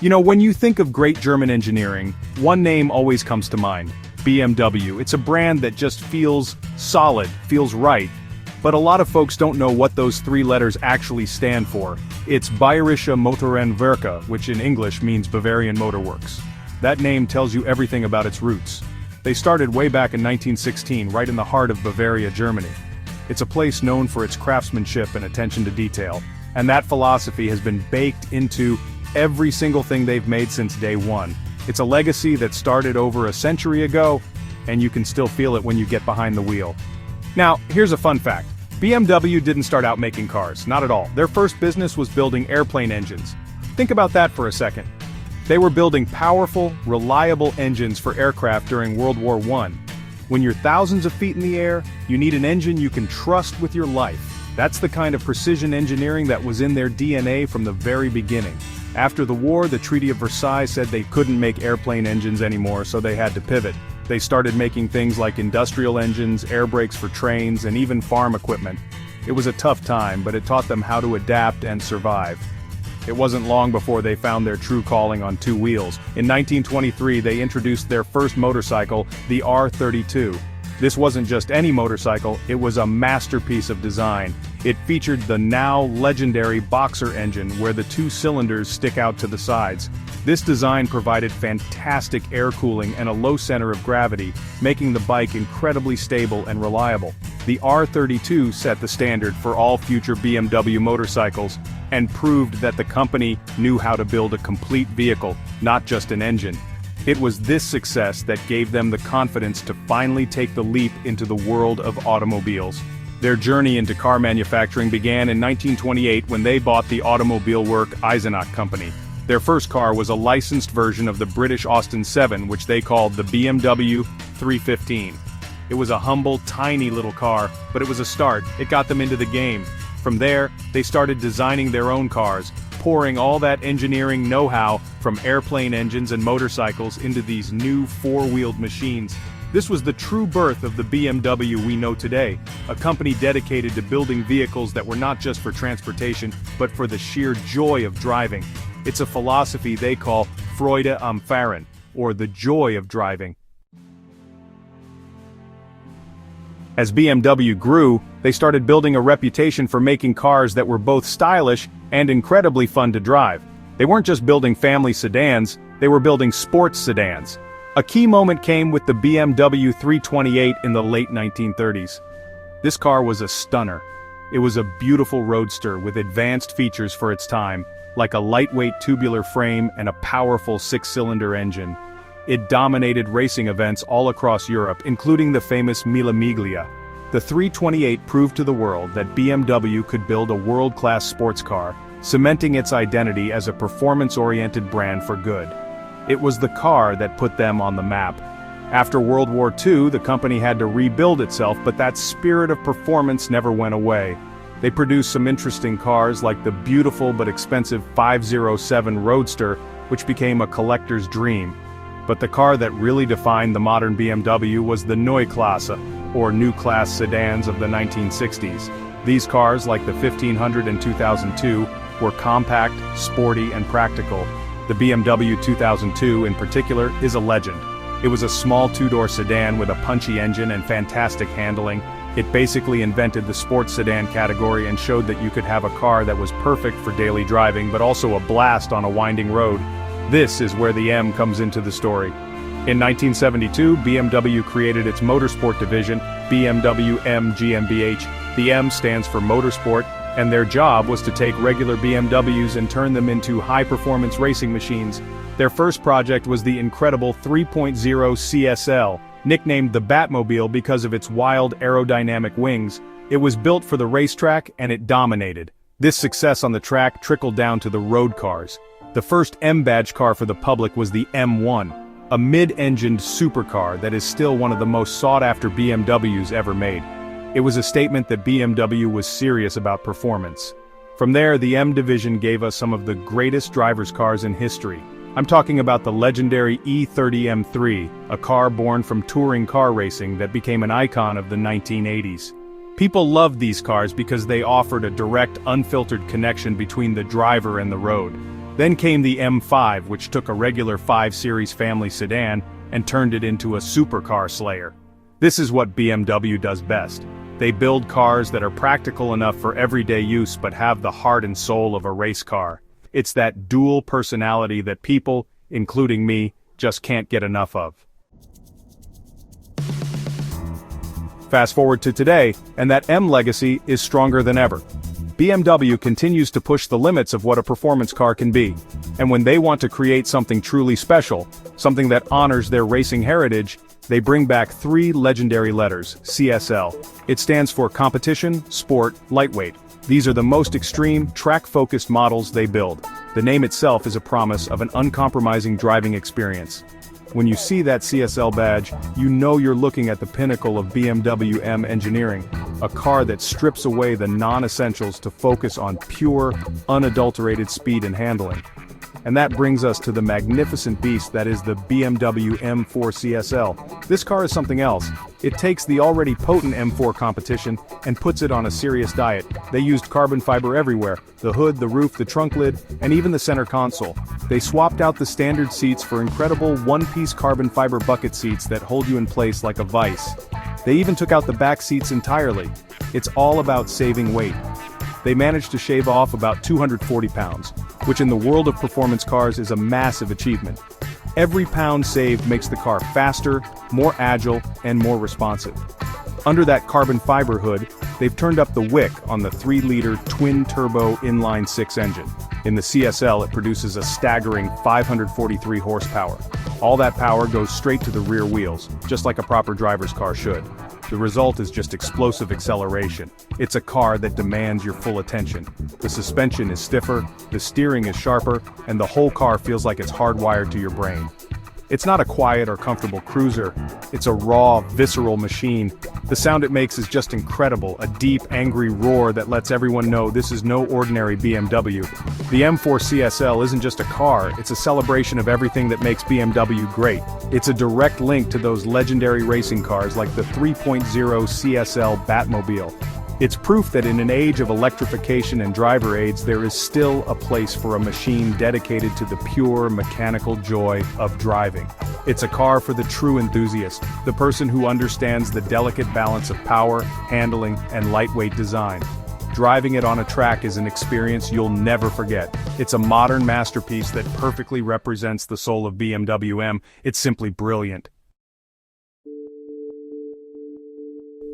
You know, when you think of great German engineering, one name always comes to mind: BMW. It's a brand that just feels solid, feels right. But a lot of folks don't know what those three letters actually stand for. It's Bayerische Motorenwerke, which in English means Bavarian Motor Works. That name tells you everything about its roots. They started way back in 1916, right in the heart of Bavaria, Germany. It's a place known for its craftsmanship and attention to detail, and that philosophy has been baked into every single thing they've made since day one. It's a legacy that started over a century ago, and you can still feel it when you get behind the wheel. Now, here's a fun fact. BMW didn't start out making cars, not at all. Their first business was building airplane engines. Think about that for a second. They were building powerful, reliable engines for aircraft during World War I. When you're thousands of feet in the air, you need an engine you can trust with your life. That's the kind of precision engineering that was in their DNA from the very beginning. After the war, the Treaty of Versailles said they couldn't make airplane engines anymore, so they had to pivot. They started making things like industrial engines, air brakes for trains, and even farm equipment. It was a tough time, but it taught them how to adapt and survive. It wasn't long before they found their true calling on two wheels. In 1923, they introduced their first motorcycle, the R32. This wasn't just any motorcycle, it was a masterpiece of design. It featured the now legendary Boxer engine, where the two cylinders stick out to the sides. This design provided fantastic air cooling and a low center of gravity, making the bike incredibly stable and reliable. The R32 set the standard for all future BMW motorcycles, and proved that the company knew how to build a complete vehicle, not just an engine. It was this success that gave them the confidence to finally take the leap into the world of automobiles. Their journey into car manufacturing began in 1928 when they bought the automobile work Eisenach Company. Their first car was a licensed version of the British Austin 7, which they called the BMW 315. It was a humble, tiny little car, but it was a start. It got them into the game. From there, they started designing their own cars, pouring all that engineering know-how from airplane engines and motorcycles into these new four-wheeled machines. This was the true birth of the BMW we know today, a company dedicated to building vehicles that were not just for transportation, but for the sheer joy of driving. It's a philosophy they call Freude am Fahren, or the joy of driving. As BMW grew, they started building a reputation for making cars that were both stylish and incredibly fun to drive. They weren't just building family sedans, they were building sports sedans. A key moment came with the BMW 328 in the late 1930s. This car was a stunner. It was a beautiful roadster with advanced features for its time, like a lightweight tubular frame and a powerful six-cylinder engine. It dominated racing events all across Europe, including the famous Mille Miglia. The 328 proved to the world that BMW could build a world-class sports car, cementing its identity as a performance-oriented brand for good. It was the car that put them on the map. After World War II, the company had to rebuild itself, but that spirit of performance never went away. They produced some interesting cars like the beautiful but expensive 507 Roadster, which became a collector's dream. But the car that really defined the modern BMW was the Neue Klasse, or New Class sedans of the 1960s. These cars, like the 1500 and 2002, were compact, sporty, and practical. The BMW 2002, in particular, is a legend. It was a small two-door sedan with a punchy engine and fantastic handling. It basically invented the sports sedan category and showed that you could have a car that was perfect for daily driving but also a blast on a winding road. This is where the M comes into the story. In 1972, BMW created its motorsport division, BMW M GmbH. The M stands for Motorsport, and their job was to take regular BMWs and turn them into high-performance racing machines. Their first project was the incredible 3.0 CSL, nicknamed the Batmobile because of its wild aerodynamic wings. It was built for the racetrack, and it dominated. This success on the track trickled down to the road cars. The first M-badge car for the public was the M1, a mid-engined supercar that is still one of the most sought-after BMWs ever made. It was a statement that BMW was serious about performance. From there, the M division gave us some of the greatest driver's cars in history. I'm talking about the legendary E30 M3, a car born from touring car racing that became an icon of the 1980s. People loved these cars because they offered a direct, unfiltered connection between the driver and the road. Then came the M5, which took a regular 5 Series family sedan and turned it into a supercar slayer. This is what BMW does best. They build cars that are practical enough for everyday use but have the heart and soul of a race car. It's that dual personality that people, including me, just can't get enough of. Fast forward to today, and that M legacy is stronger than ever. BMW continues to push the limits of what a performance car can be. And when they want to create something truly special, something that honors their racing heritage, they bring back 3 legendary letters, CSL. It stands for Competition, Sport, Lightweight. These are the most extreme, track-focused models they build. The name itself is a promise of an uncompromising driving experience. When you see that CSL badge, you know you're looking at the pinnacle of BMW M engineering, a car that strips away the non-essentials to focus on pure, unadulterated speed and handling. And that brings us to the magnificent beast that is the BMW M4 CSL. This car is something else. It takes the already potent M4 competition and puts it on a serious diet. They used carbon fiber everywhere, the hood, the roof, the trunk lid, and even the center console. They swapped out the standard seats for incredible one-piece carbon fiber bucket seats that hold you in place like a vice. They even took out the back seats entirely. It's all about saving weight. They managed to shave off about 240 pounds, which in the world of performance cars is a massive achievement. Every pound saved makes the car faster, more agile, and more responsive. Under that carbon fiber hood, they've turned up the wick on the 3-liter twin-turbo inline-6 engine. In the CSL, it produces a staggering 543 horsepower. All that power goes straight to the rear wheels, just like a proper driver's car should. The result is just explosive acceleration. It's a car that demands your full attention. The suspension is stiffer, the steering is sharper, and the whole car feels like it's hardwired to your brain. It's not a quiet or comfortable cruiser, it's a raw, visceral machine. The sound it makes is just incredible, a deep, angry roar that lets everyone know this is no ordinary BMW. The M4 CSL isn't just a car, it's a celebration of everything that makes BMW great. It's a direct link to those legendary racing cars like the 3.0 CSL Batmobile. It's proof that in an age of electrification and driver aids, there is still a place for a machine dedicated to the pure mechanical joy of driving. It's a car for the true enthusiast, the person who understands the delicate balance of power, handling, and lightweight design. Driving it on a track is an experience you'll never forget. It's a modern masterpiece that perfectly represents the soul of BMW M. It's simply brilliant.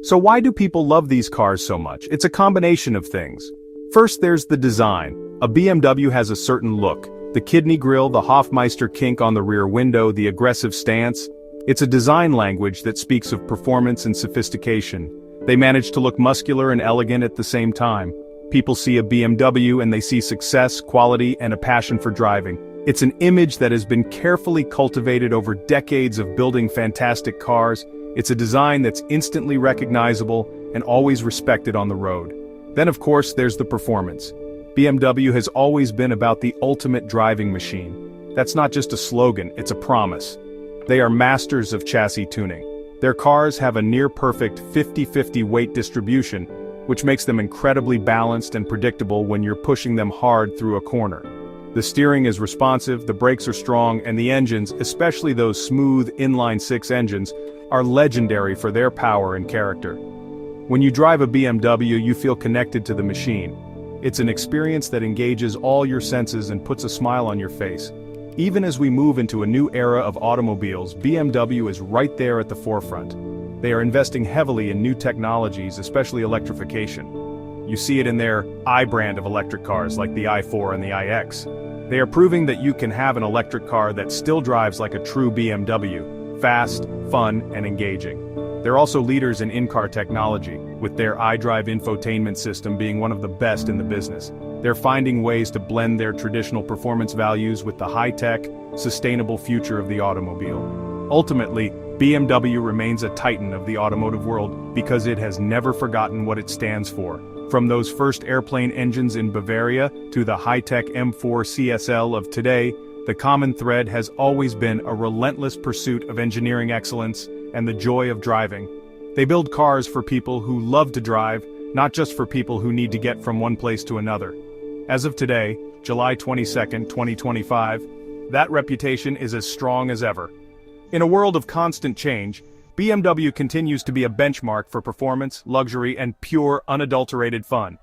So why do people love these cars so much? It's a combination of things. First, there's the design. A BMW has a certain look. The kidney grille, the Hofmeister kink on the rear window, the aggressive stance. It's a design language that speaks of performance and sophistication. They manage to look muscular and elegant at the same time. People see a BMW and they see success, quality, and a passion for driving. It's an image that has been carefully cultivated over decades of building fantastic cars. It's a design that's instantly recognizable and always respected on the road. Then of course there's the performance. BMW has always been about the ultimate driving machine. That's not just a slogan, it's a promise. They are masters of chassis tuning. Their cars have a near-perfect 50-50 weight distribution, which makes them incredibly balanced and predictable when you're pushing them hard through a corner. The steering is responsive, the brakes are strong, and the engines, especially those smooth inline-6 engines, are legendary for their power and character. When you drive a BMW, you feel connected to the machine. It's an experience that engages all your senses and puts a smile on your face. Even as we move into a new era of automobiles, BMW is right there at the forefront. They are investing heavily in new technologies, especially electrification. You see it in their I brand of electric cars like the i4 and the iX. They are proving that you can have an electric car that still drives like a true BMW. Fast, fun, and engaging. They're also leaders in in-car technology, with their iDrive infotainment system being one of the best in the business. They're finding ways to blend their traditional performance values with the high-tech, sustainable future of the automobile. Ultimately, BMW remains a titan of the automotive world because it has never forgotten what it stands for. From those first airplane engines in Bavaria to the high-tech M4 CSL of today, the common thread has always been a relentless pursuit of engineering excellence and the joy of driving. They build cars for people who love to drive, not just for people who need to get from one place to another. As of today, July 22, 2025, that reputation is as strong as ever. In a world of constant change, BMW continues to be a benchmark for performance, luxury, and pure, unadulterated fun.